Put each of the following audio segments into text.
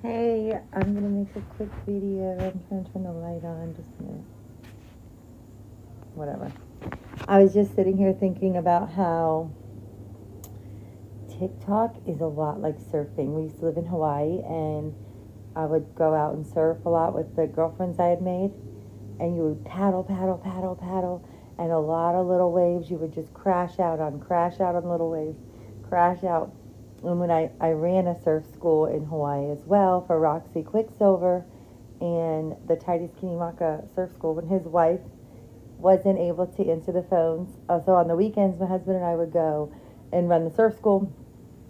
Hey, I'm gonna make a quick video. I'm trying to turn the light on just a minute. Whatever. I was just sitting here thinking about how TikTok is a lot like surfing. We used to live in Hawaii, and I would go out and surf a lot with the girlfriends I had made, and you would paddle, paddle, paddle, paddle, and a lot of little waves you would just crash out on little waves, crash out. And when I ran a surf school in Hawaii as well for Roxy Quicksilver and the Tidy Skinny Maka Surf School, when his wife wasn't able to answer the phones. So on the weekends, my husband and I would go and run the surf school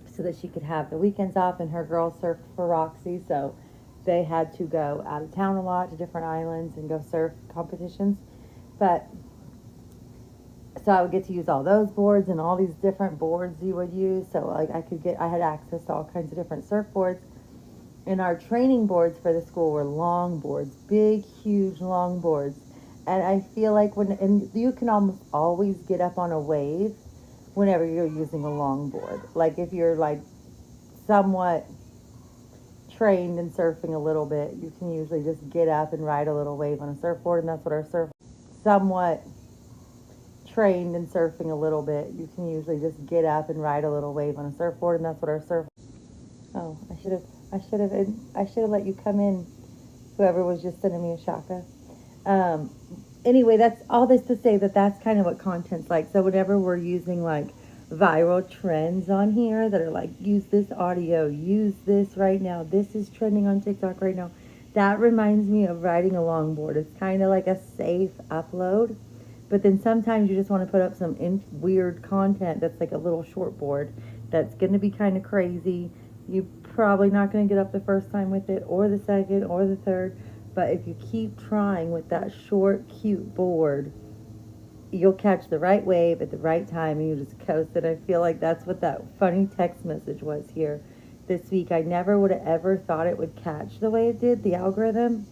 so that she could have the weekends off, and her girls surfed for Roxy, so they had to go out of town a lot to different islands and go surf competitions. But so I would get to use all those boards and all these different boards you would use. So like I had access to all kinds of different surfboards. And our training boards for the school were long boards, big, huge long boards. And I feel like and you can almost always get up on a wave whenever you're using a long board. Like if you're like somewhat trained in surfing a little bit, you can usually just get up and ride a little wave on a surfboard, and that's what our somewhat trained in surfing a little bit, you can usually just get up and ride a little wave on a surfboard, and that's what our surf. Oh, I should have let you come in. Whoever was just sending me a shaka. Um, anyway, that's all this to say that that's kind of what content's like. So whenever we're using like viral trends on here that are like, use this audio, use this right now, this is trending on TikTok right now, that reminds me of riding a longboard. It's kind of like a safe upload, but then sometimes you just want to put up some weird content that's like a little short board that's going to be kind of crazy. You probably not going to get up the first time with it, or the second, or the third. But if you keep trying with that short, cute board, you'll catch the right wave at the right time, and you just coast it. I feel like that's what that funny text message was here this week. I never would have ever thought it would catch the way it did, the algorithm,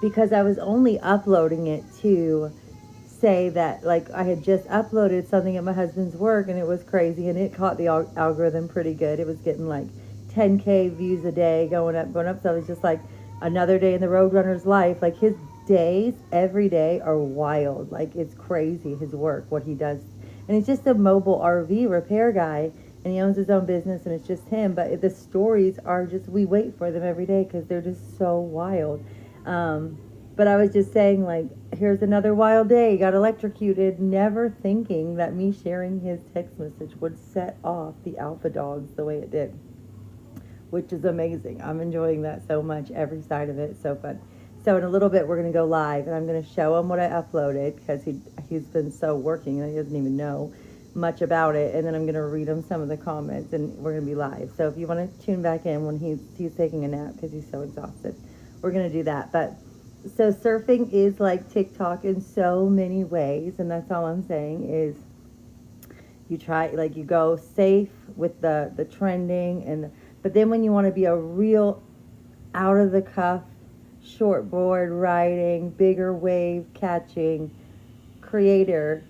because I was only uploading it to say that, like, I had just uploaded something at my husband's work, and it was crazy, and it caught the algorithm pretty good. It was getting like 10K views a day, going up. So it was just like another day in the Roadrunner's life. Like, his days every day are wild. Like, it's crazy, his work, what he does. And he's just a mobile RV repair guy, and he owns his own business, and it's just him. But the stories are just, we wait for them every day because they're just so wild. But I was just saying, like, here's another wild day, got electrocuted, never thinking that me sharing his text message would set off the alpha dogs the way it did, which is amazing. I'm enjoying that so much, every side of it, so fun. So in a little bit, we're going to go live, and I'm going to show him what I uploaded, because he's been so working, and he doesn't even know much about it, and then I'm going to read him some of the comments, and we're going to be live. So if you want to tune back in when he's taking a nap because he's so exhausted, we're going to do that. But so surfing is like TikTok in so many ways, and that's all I'm saying is you try, like, you go safe with the trending, but then when you want to be a real out of the cuff shortboard riding, bigger wave catching creator,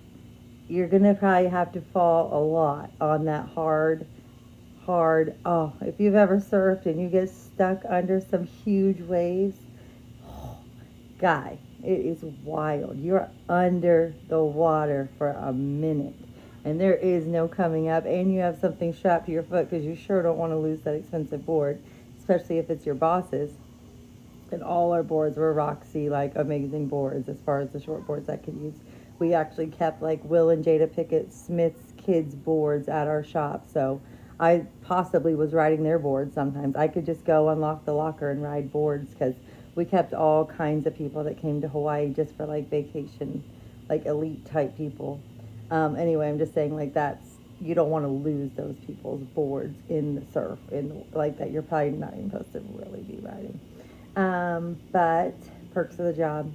you're gonna probably have to fall a lot on that hard. Oh, if you've ever surfed and you get stuck under some huge waves, guy, it is wild. You're under the water for a minute, and there is no coming up, and you have something strapped to your foot because you sure don't want to lose that expensive board, especially if it's your boss's. And all our boards were Roxy, like, amazing boards as far as the short boards I could use. We actually kept, like, Will and Jada Pickett Smith's kids' boards at our shop, so I possibly was riding their boards sometimes. I could just go unlock the locker and ride boards, because we kept all kinds of people that came to Hawaii just for, like, vacation, like, elite type people. Anyway, I'm just saying, like, you don't want to lose those people's boards in the surf, like that you're probably not even supposed to really be riding. But perks of the job.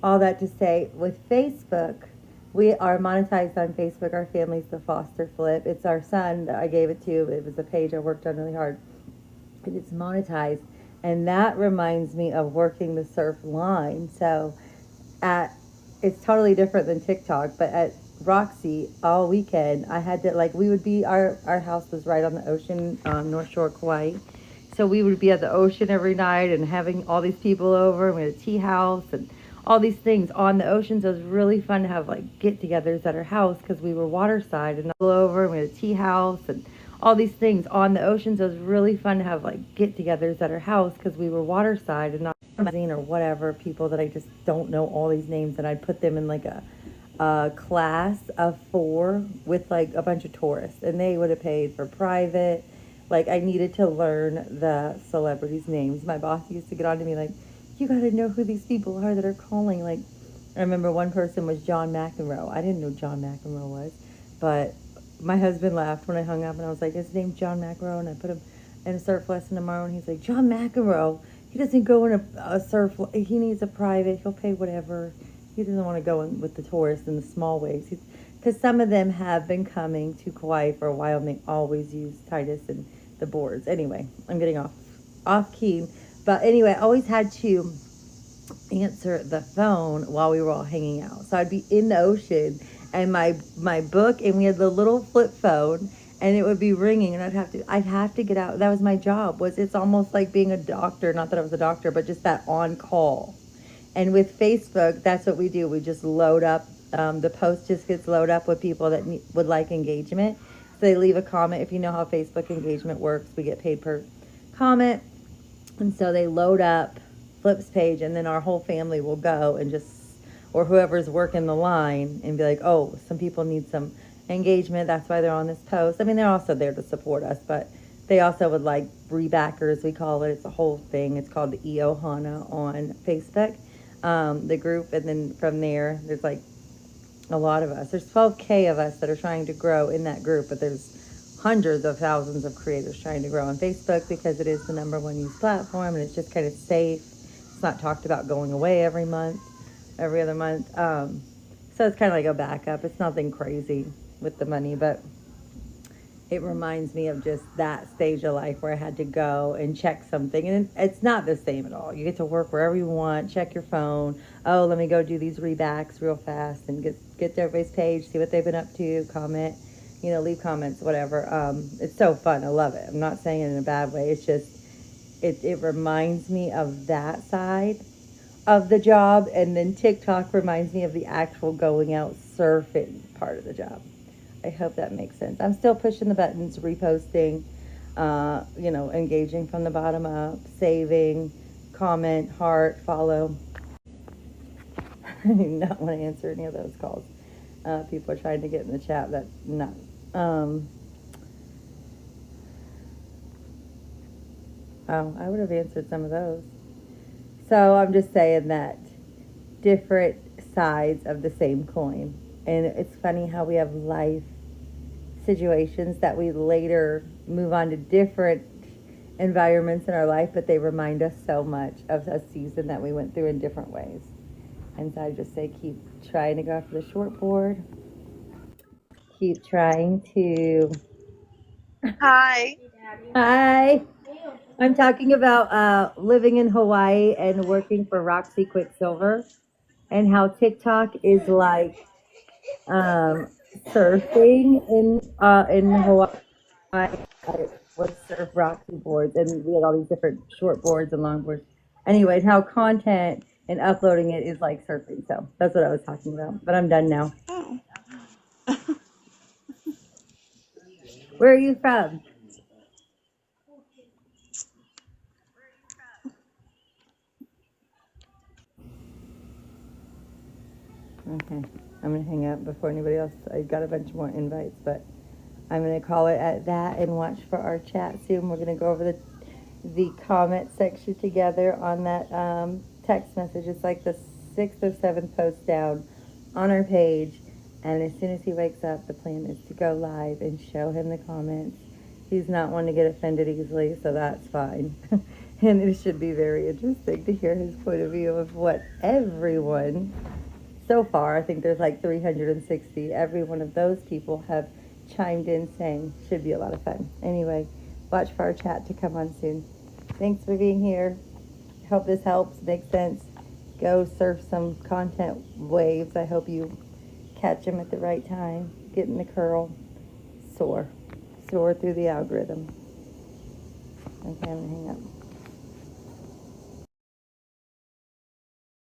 All that to say, with Facebook, we are monetized on Facebook. Our family's the Foster Flip. It's our son that I gave it to. It was a page I worked on really hard. And it's monetized. And that reminds me of working the surf line. So it's totally different than TikTok, but at Roxy all weekend, I had to, like, our house was right on the ocean, North Shore, Kauai. so we would be at the ocean every night and having all these people over, and we had a tea house and all these things on the ocean. So it was really fun to have like get-togethers at our house because we were waterside and all over, and we had a tea house and all these things on the ocean. So it was really fun to have like get-togethers at our house because we were waterside and not magazine or whatever, people that I just don't know all these names, and I'd put them in like a class of 4 with like a bunch of tourists, and they would have paid for private. Like, I needed to learn the celebrities' names. My boss used to get on to me like, you got to know who these people are that are calling. Like, I remember one person was John McEnroe. I didn't know John McEnroe was, but my husband laughed when I hung up, and I was like, his name's John McEnroe, and I put him in a surf lesson tomorrow, and he's like, John McEnroe, he doesn't go in a surf, he needs a private, he'll pay whatever. He doesn't want to go in with the tourists in the small waves. Because some of them have been coming to Kauai for a while, and they always use Titus and the boards. Anyway, I'm getting off key. But anyway, I always had to answer the phone while we were all hanging out. So I'd be in the ocean, and my book, and we had the little flip phone, and it would be ringing, and I'd have to get out. That was my job. It's almost like being a doctor. Not that I was a doctor, but just that on call. And with Facebook, that's what we do. We just load up. The post just gets loaded up with people that would like engagement. So they leave a comment. If you know how Facebook engagement works, we get paid per comment. And so they load up Flip's page, and then our whole family will go and just, or whoever's working the line, and be like, oh, some people need some engagement. That's why they're on this post. I mean, they're also there to support us, but they also would like rebackers, we call it. It's a whole thing. It's called the Iohana on Facebook, the group. And then from there, there's like a lot of us. There's 12K of us that are trying to grow in that group, but there's hundreds of thousands of creators trying to grow on Facebook because it is the #1 used platform, and it's just kind of safe. It's not talked about going away every other month. So it's kind of like a backup. It's nothing crazy with the money, but it reminds me of just that stage of life where I had to go and check something. And it's not the same at all. You get to work wherever you want, check your phone. Oh, let me go do these rebacks real fast and get to everybody's page, see what they've been up to, comment, leave comments, whatever. It's so fun. I love it. I'm not saying it in a bad way. It's just, it reminds me of that side of the job. And then TikTok reminds me of the actual going out surfing part of the job. I hope that makes sense. I'm still pushing the buttons, reposting, engaging from the bottom up, saving, comment, heart, follow. I do not want to answer any of those calls. People are trying to get in the chat. That's not. I would have answered some of those. So I'm just saying that different sides of the same coin. And it's funny how we have life situations that we later move on to different environments in our life, but they remind us so much of a season that we went through in different ways. And so I just say keep trying to go after the short board. Keep trying to... Hi. Hi. I'm talking about living in Hawaii and working for Roxy Quicksilver, and how TikTok is like surfing in Hawaii. I would surf Roxy boards, and we had all these different short boards and long boards. Anyways, how content and uploading it is like surfing. So that's what I was talking about. But I'm done now. Oh. Where are you from? Okay, I'm gonna hang up before anybody else. I got a bunch more invites, but I'm gonna call it at that and watch for our chat soon. We're gonna go over the comment section together on that text message. It's like the 6th or 7th post down on our page, and as soon as he wakes up, the plan is to go live and show him the comments. He's not one to get offended easily, so that's fine. And it should be very interesting to hear his point of view of what everyone, so far, I think there's like 360, every one of those people have chimed in saying should be a lot of fun. Anyway, watch for our chat to come on soon. Thanks for being here. Hope this helps, makes sense. Go surf some content waves. I hope you catch them at the right time. Get in the curl. Soar through the algorithm. Okay, I'm gonna hang up.